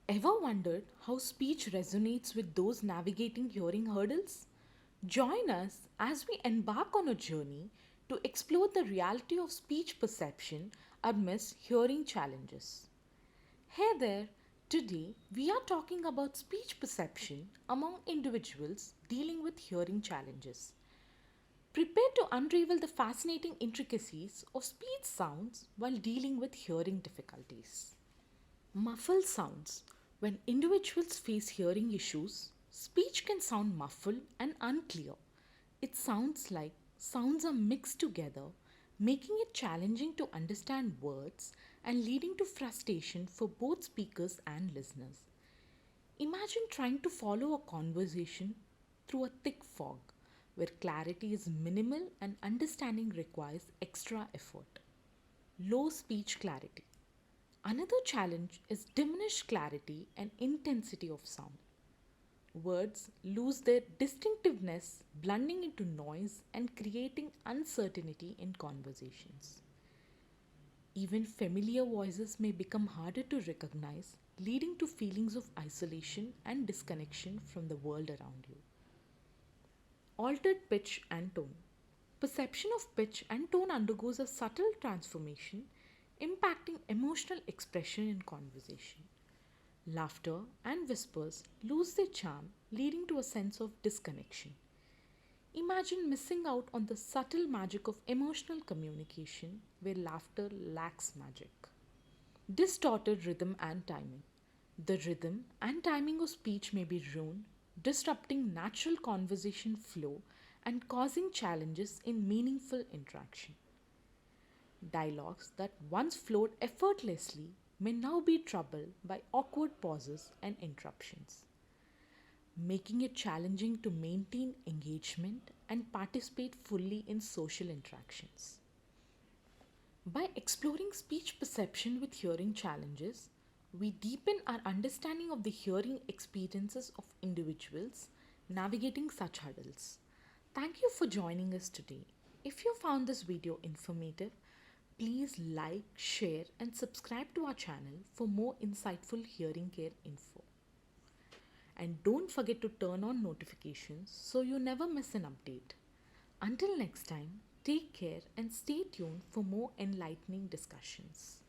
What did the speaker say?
Ever wondered how speech resonates with those navigating hearing hurdles? Join us as we embark on a journey to explore the reality of speech perception amidst hearing challenges. Hey there, today we are talking about speech perception among individuals dealing with hearing challenges. Prepare to unravel the fascinating intricacies of speech sounds while dealing with hearing difficulties. Muffled sounds. When individuals face hearing issues, speech can sound muffled and unclear. It sounds like sounds are mixed together, making it challenging to understand words and leading to frustration for both speakers and listeners. Imagine trying to follow a conversation through a thick fog where clarity is minimal and understanding requires extra effort. Low speech clarity. Another challenge is diminished clarity and intensity of sound. Words lose their distinctiveness, blending into noise and creating uncertainty in conversations. Even familiar voices may become harder to recognize, leading to feelings of isolation and disconnection from the world around you. Altered pitch and tone. Perception of pitch and tone undergoes a subtle transformation, impacting emotional expression in conversation. Laughter and whispers lose their charm, leading to a sense of disconnection. Imagine missing out on the subtle magic of emotional communication where laughter lacks magic. Distorted rhythm and timing. The rhythm and timing of speech may be ruined, disrupting natural conversation flow and causing challenges in meaningful interaction. Dialogues that once flowed effortlessly may now be troubled by awkward pauses and interruptions, making it challenging to maintain engagement and participate fully in social interactions. By exploring speech perception with hearing challenges, we deepen our understanding of the hearing experiences of individuals navigating such hurdles. Thank you for joining us today. If you found this video informative, please like, share, and subscribe to our channel for more insightful hearing care info. And don't forget to turn on notifications so you never miss an update. Until next time, take care and stay tuned for more enlightening discussions.